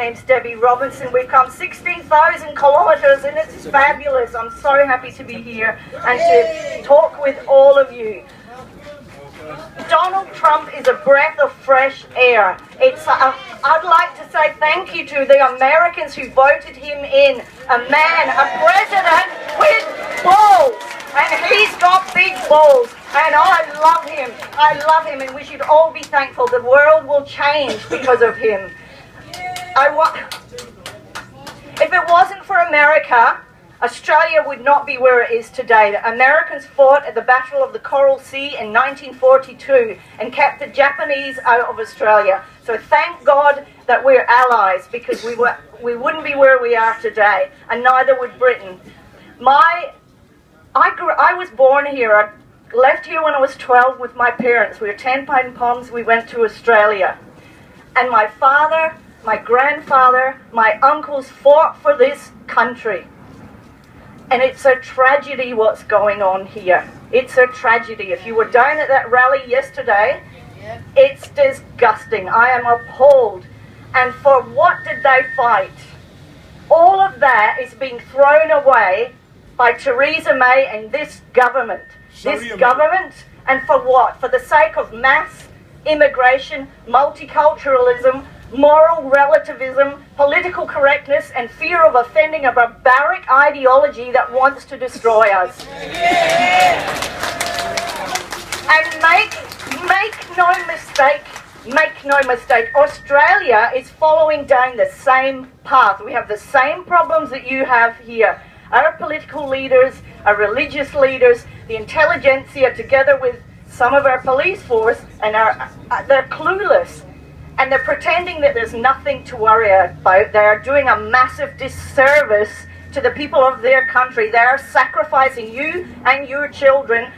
name's Debbie Robinson. We've come 16,000 kilometres and it's fabulous. I'm so happy to be here and to talk with all of you. Donald Trump is a breath of fresh air. I'd like to say thank you to the Americans who voted him in. A man, a president with balls. And he's got big balls. And I love him. I love him. And we should all be thankful. The world will change because of him. If it wasn't for America, Australia would not be where it is today. The Americans fought at the Battle of the Coral Sea in 1942 and kept the Japanese out of Australia. So thank God that we're allies, because we wouldn't be where we are today, and neither would Britain. I was born here. I left here when I was 12 with my parents. We were 10 pounds. We went to Australia. And my father, my grandfather, my uncles fought for this country. And it's a tragedy what's going on here. It's a tragedy. If you were down at that rally yesterday, it's disgusting. I am appalled. And for what did they fight? All of that is being thrown away by Theresa May and this government. And for what? For the sake of mass immigration, multiculturalism, moral relativism, political correctness, and fear of offending a barbaric ideology that wants to destroy us. And make no mistake, Australia is following down the same path. We have the same problems that you have here. Our political leaders, our religious leaders, the intelligentsia, together with some of our police force, and they're clueless. And they're pretending that there's nothing to worry about. They're doing a massive disservice to the people of their country. They're sacrificing you and your children.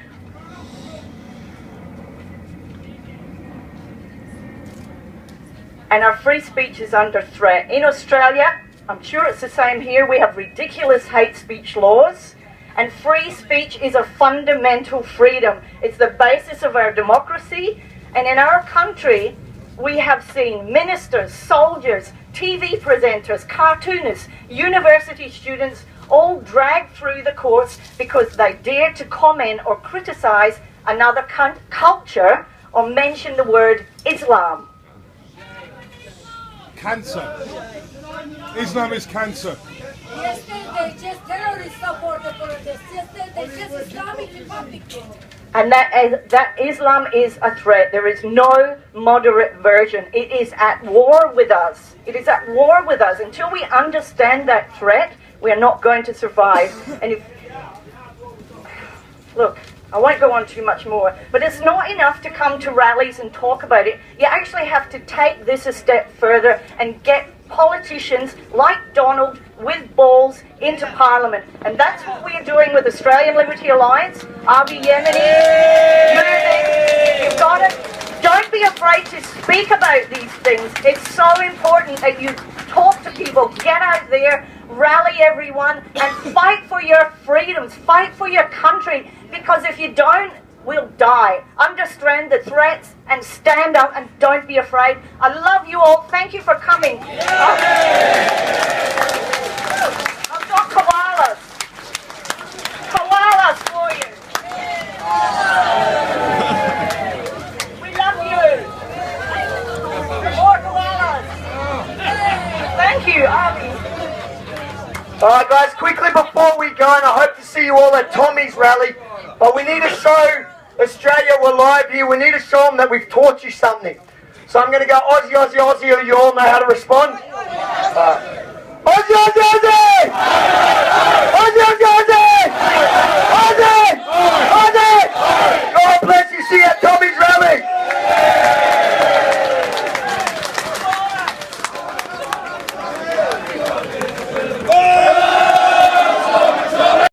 And our free speech is under threat. In Australia, I'm sure it's the same here, we have ridiculous hate speech laws. And free speech is a fundamental freedom. It's the basis of our democracy. And in our country, we have seen ministers, soldiers, TV presenters, cartoonists, university students all dragged through the courts because they dared to comment or criticize another culture or mention the word Islam. Cancer. Islam is cancer. Yesterday, just terrorist supporter protest. Yesterday, just Islamic Republic. And that Islam is a threat. There is no moderate version. It is at war with us. It is at war with us. Until we understand that threat, we are not going to survive. And look, I won't go on too much more, but it's not enough to come to rallies and talk about it. You actually have to take this a step further and get politicians like Donald with balls into Parliament. And that's what we are doing with Australian Liberty Alliance, Avi Yemeni, you've got it. Don't be afraid to speak about these things. It's so important that you talk to people, get out there, rally everyone, and fight for your freedoms, fight for your country, because if you don't, we'll die. Understand the threats and stand up and don't be afraid. I love you all. Thank you for coming. I've got koalas. Koalas for you. We love you. More koalas. Thank you, Avi. Alright guys, quickly before we go, and I hope to see you all at Tommy's rally, but we need to show Australia we're live here. We need to show them that we've taught you something. So I'm going to go Aussie, Aussie, Aussie. You all know how to respond? Aussie, Aussie!